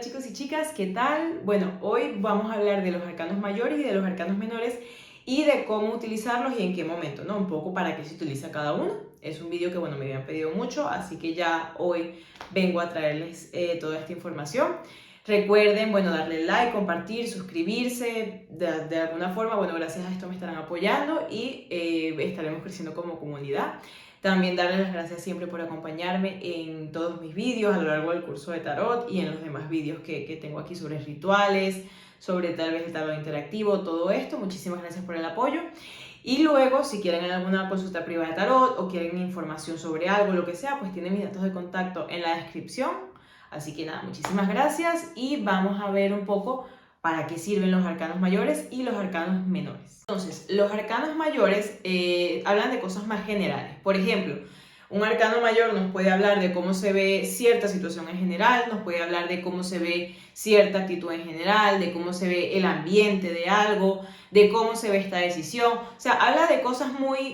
chicos y chicas, ¿qué tal? Bueno, hoy vamos a hablar de los arcanos mayores y de los arcanos menores y de cómo utilizarlos y en qué momento, ¿no? Un poco para qué se utiliza cada uno. Es un vídeo que, bueno, me habían pedido mucho, así que ya hoy vengo a traerles toda esta información. Recuerden, bueno, darle like, compartir, suscribirse, de alguna forma, bueno, gracias a esto me estarán apoyando y estaremos creciendo como comunidad. También darles las gracias siempre por acompañarme en todos mis vídeos a lo largo del curso de tarot y en los demás vídeos que tengo aquí sobre rituales, sobre tal vez el tarot interactivo, todo esto. Muchísimas gracias por el apoyo. Y luego, si quieren alguna consulta privada de tarot o quieren información sobre algo, lo que sea, pues tienen mis datos de contacto en la descripción. Así que nada, muchísimas gracias y vamos a ver un poco para qué sirven los arcanos mayores y los arcanos menores. Entonces, los arcanos mayores hablan de cosas más generales. Por ejemplo, un arcano mayor nos puede hablar de cómo se ve cierta situación en general, nos puede hablar de cómo se ve cierta actitud en general, de cómo se ve el ambiente de algo, de cómo se ve esta decisión. O sea, habla de cosas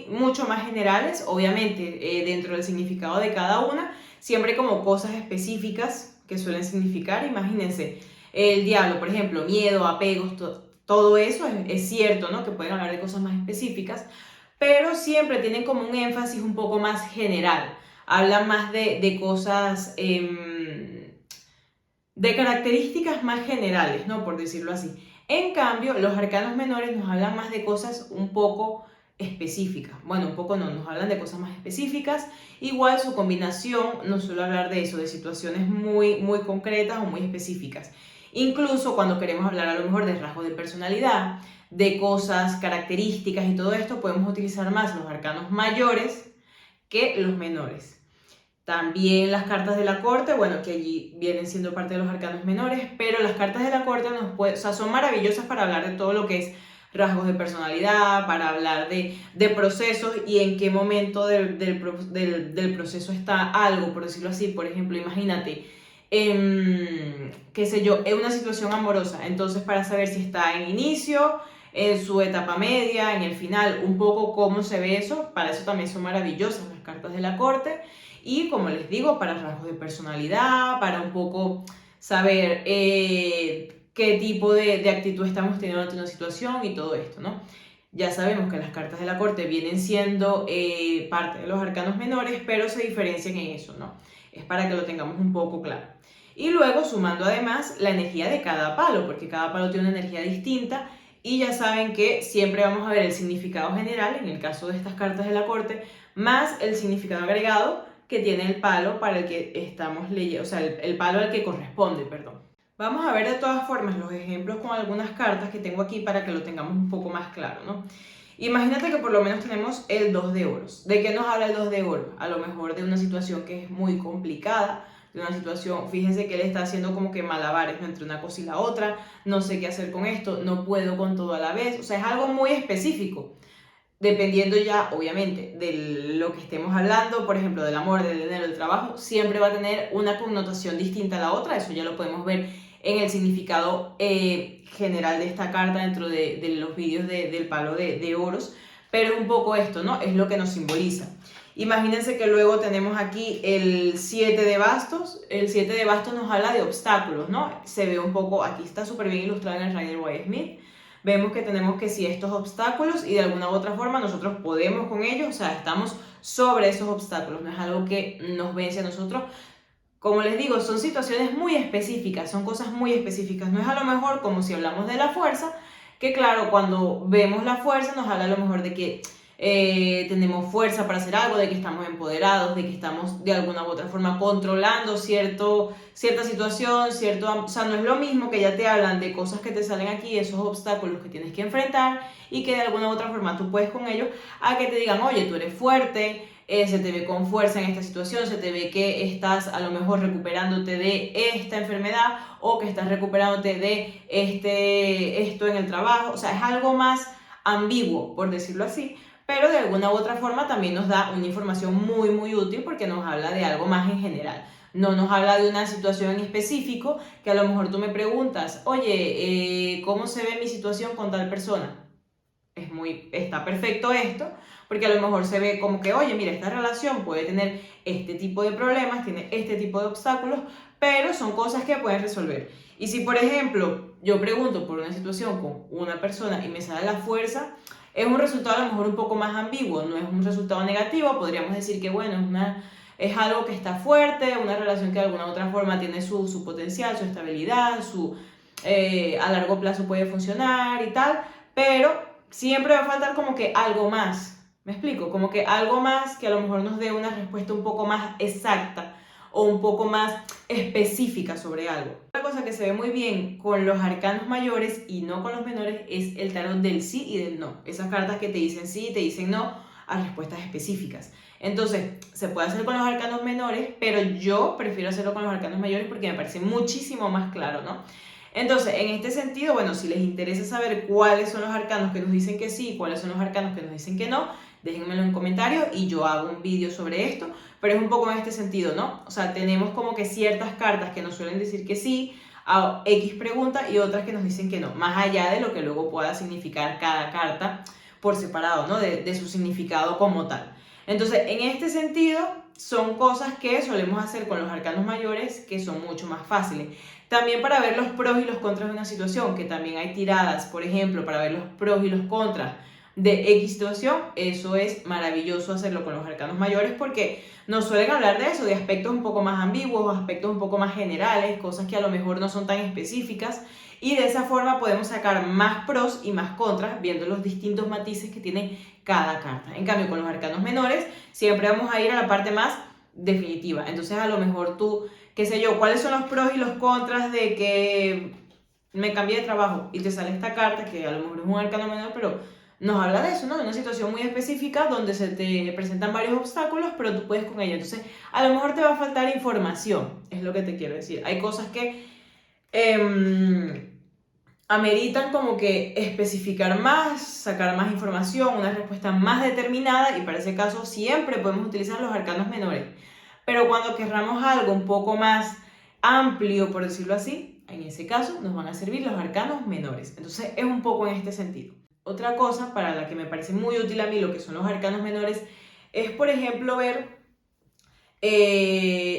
mucho más generales, obviamente, dentro del significado de cada una, siempre como cosas específicas que suelen significar. Imagínense, el diablo, por ejemplo, miedo, apegos, todo eso es cierto, ¿no? Que pueden hablar de cosas más específicas, pero siempre tienen como un énfasis un poco más general. Hablan más de cosas, de características más generales, ¿no? Por decirlo así. En cambio, los arcanos menores nos hablan más de cosas un poco específicas. Bueno, un poco no, nos hablan de cosas más específicas. Igual su combinación no suele hablar de eso, de situaciones muy concretas o muy específicas. Incluso cuando queremos hablar a lo mejor de rasgos de personalidad, de cosas, características y todo esto, podemos utilizar más los arcanos mayores que los menores. También las cartas de la corte, bueno, que allí vienen siendo parte de los arcanos menores, pero las cartas de la corte o sea, son maravillosas para hablar de todo lo que es rasgos de personalidad, para hablar de procesos y en qué momento del proceso está algo, por decirlo así. Por ejemplo, imagínate, qué sé yo, en una situación amorosa, entonces para saber si está en inicio, en su etapa media, en el final, un poco cómo se ve eso, para eso también son maravillosas las cartas de la corte. Y como les digo, para rasgos de personalidad, para un poco saber qué tipo de actitud estamos teniendo ante una situación y todo esto, ¿no? Ya sabemos que las cartas de la corte vienen siendo parte de los arcanos menores, pero se diferencian en eso, ¿no? Es para que lo tengamos un poco claro. Y luego sumando además la energía de cada palo, porque cada palo tiene una energía distinta y ya saben que siempre vamos a ver el significado general, en el caso de estas cartas de la corte, más el significado agregado que tiene el palo para el que estamos leyendo, o sea, el palo al que corresponde, perdón. Vamos a ver de todas formas los ejemplos con algunas cartas que tengo aquí para que lo tengamos un poco más claro, ¿no? Imagínate que por lo menos tenemos el 2 de oros. ¿De qué nos habla el 2 de oros? A lo mejor de una situación que es muy complicada, de una situación, fíjense que él está haciendo como que malabares, ¿no? Entre una cosa y la otra, no sé qué hacer con esto, no puedo con todo a la vez, o sea, es algo muy específico. Dependiendo ya, obviamente, de lo que estemos hablando, por ejemplo, del amor, del dinero, del trabajo, siempre va a tener una connotación distinta a la otra. Eso ya lo podemos ver en el significado general de esta carta dentro de los vídeos del palo de oros. Pero es un poco esto, ¿no? Es lo que nos simboliza. Imagínense que luego tenemos aquí el 7 de bastos. El 7 de bastos nos habla de obstáculos, ¿no? Se ve un poco, aquí está súper bien ilustrado en el Rider Waite Smith. Vemos que tenemos que sí estos obstáculos y de alguna u otra forma nosotros podemos con ellos, o sea, estamos sobre esos obstáculos, no es algo que nos vence a nosotros. Como les digo, son situaciones muy específicas, son cosas muy específicas, no es a lo mejor como si hablamos de la fuerza, que claro, cuando vemos la fuerza nos habla a lo mejor de que tenemos fuerza para hacer algo, de que estamos empoderados, de que estamos de alguna u otra forma controlando cierta situación, o sea, no es lo mismo que ya te hablan de cosas que te salen aquí, esos obstáculos que tienes que enfrentar y que de alguna u otra forma tú puedes con ellos, a que te digan, oye, tú eres fuerte, se te ve con fuerza en esta situación, se te ve que estás a lo mejor recuperándote de esta enfermedad o que estás recuperándote de esto en el trabajo, o sea, es algo más ambiguo, por decirlo así, pero de alguna u otra forma también nos da una información muy útil porque nos habla de algo más en general. No nos habla de una situación en específico que a lo mejor tú me preguntas, oye, ¿cómo se ve mi situación con tal persona? Está perfecto esto, porque a lo mejor se ve como que, oye, mira, esta relación puede tener este tipo de problemas, tiene este tipo de obstáculos, pero son cosas que pueden resolver. Y si, por ejemplo, yo pregunto por una situación con una persona y me sale la fuerza, es un resultado a lo mejor un poco más ambiguo, no es un resultado negativo, podríamos decir que, bueno, es algo que está fuerte, una relación que de alguna u otra forma tiene su potencial, su estabilidad, a largo plazo puede funcionar y tal, pero siempre va a faltar como que algo más. ¿Me explico? Como que algo más que a lo mejor nos dé una respuesta un poco más exacta o un poco más específica sobre algo. Otra cosa que se ve muy bien con los arcanos mayores y no con los menores es el tarot del sí y del no. Esas cartas que te dicen sí y te dicen no a respuestas específicas. Entonces, se puede hacer con los arcanos menores, pero yo prefiero hacerlo con los arcanos mayores porque me parece muchísimo más claro, ¿no? Entonces, en este sentido, bueno, si les interesa saber cuáles son los arcanos que nos dicen que sí y cuáles son los arcanos que nos dicen que no, déjenmelo en comentarios y yo hago un vídeo sobre esto, pero es un poco en este sentido, ¿no? O sea, tenemos como que ciertas cartas que nos suelen decir que sí a X pregunta y otras que nos dicen que no, más allá de lo que luego pueda significar cada carta por separado, ¿no? De su significado como tal. Entonces, en este sentido, son cosas que solemos hacer con los arcanos mayores que son mucho más fáciles. También para ver los pros y los contras de una situación, que también hay tiradas, por ejemplo, para ver los pros y los contras de X situación, eso es maravilloso hacerlo con los arcanos mayores porque nos suelen hablar de eso, de aspectos un poco más ambiguos, aspectos un poco más generales, cosas que a lo mejor no son tan específicas y de esa forma podemos sacar más pros y más contras viendo los distintos matices que tiene cada carta. En cambio, con los arcanos menores siempre vamos a ir a la parte más definitiva. Entonces, a lo mejor tú, qué sé yo, cuáles son los pros y los contras de que me cambié de trabajo y te sale esta carta que a lo mejor es un arcano menor, pero nos habla de eso, ¿no? De una situación muy específica donde se te presentan varios obstáculos, pero tú puedes con ella. Entonces, a lo mejor te va a faltar información, es lo que te quiero decir. Hay cosas que ameritan como que especificar más, sacar más información, una respuesta más determinada y para ese caso siempre podemos utilizar los arcanos menores. Pero cuando querramos algo un poco más amplio, por decirlo así, en ese caso nos van a servir los arcanos menores. Entonces es un poco en este sentido. Otra cosa para la que me parece muy útil a mí lo que son los arcanos menores es, por ejemplo, ver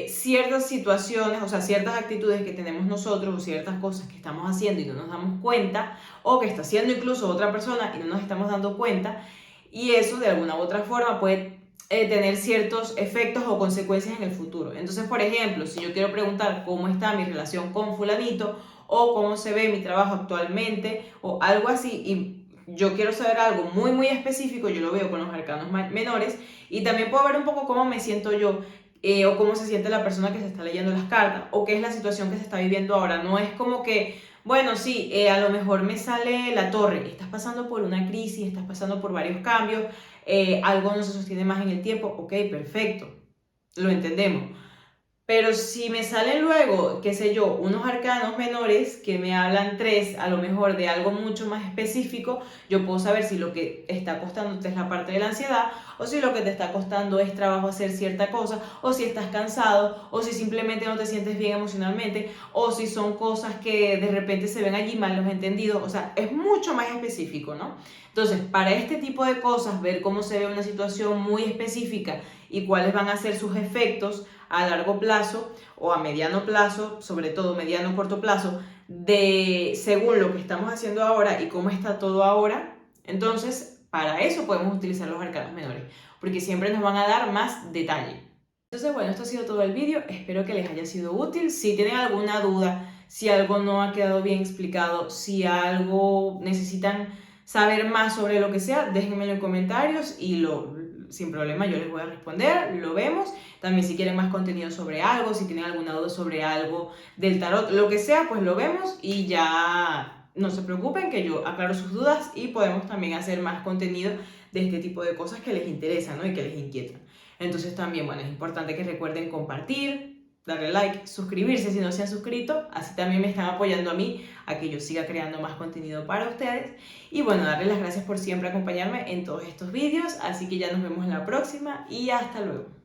ciertas situaciones, o sea, ciertas actitudes que tenemos nosotros o ciertas cosas que estamos haciendo y no nos damos cuenta, o que está haciendo incluso otra persona y no nos estamos dando cuenta, y eso de alguna u otra forma puede tener ciertos efectos o consecuencias en el futuro. Entonces, por ejemplo, si yo quiero preguntar cómo está mi relación con fulanito, o cómo se ve mi trabajo actualmente, o algo así, y yo quiero saber algo muy, muy específico, yo lo veo con los arcanos menores, y también puedo ver un poco cómo me siento yo, o cómo se siente la persona que se está leyendo las cartas, o qué es la situación que se está viviendo ahora. No es como que, bueno, sí, a lo mejor me sale la torre, estás pasando por una crisis, estás pasando por varios cambios, algo no se sostiene más en el tiempo, ok, perfecto, lo entendemos. Pero si me salen luego, qué sé yo, unos arcanos menores que me hablan tres, a lo mejor de algo mucho más específico, yo puedo saber si lo que está costándote es la parte de la ansiedad, o si lo que te está costando es trabajo hacer cierta cosa, o si estás cansado, o si simplemente no te sientes bien emocionalmente, o si son cosas que de repente se ven allí mal los entendidos, o sea, es mucho más específico, ¿no? Entonces, para este tipo de cosas, ver cómo se ve una situación muy específica y cuáles van a ser sus efectos a largo plazo o a mediano plazo, sobre todo mediano corto plazo, de según lo que estamos haciendo ahora y cómo está todo ahora, entonces para eso podemos utilizar los arcanos menores, porque siempre nos van a dar más detalle. Entonces, bueno, esto ha sido todo el vídeo, espero que les haya sido útil. Si tienen alguna duda, si algo no ha quedado bien explicado, si algo necesitan saber más sobre lo que sea, déjenmelo en comentarios y sin problema yo les voy a responder, lo vemos. También si quieren más contenido sobre algo, si tienen alguna duda sobre algo del tarot, lo que sea, pues lo vemos y ya no se preocupen que yo aclaro sus dudas y podemos también hacer más contenido de este tipo de cosas que les interesan, ¿no? Y que les inquietan. Entonces también, bueno, es importante que recuerden compartir, darle like, suscribirse si no se han suscrito, así también me están apoyando a mí a que yo siga creando más contenido para ustedes. Y bueno, darles las gracias por siempre acompañarme en todos estos vídeos, así que ya nos vemos en la próxima y hasta luego.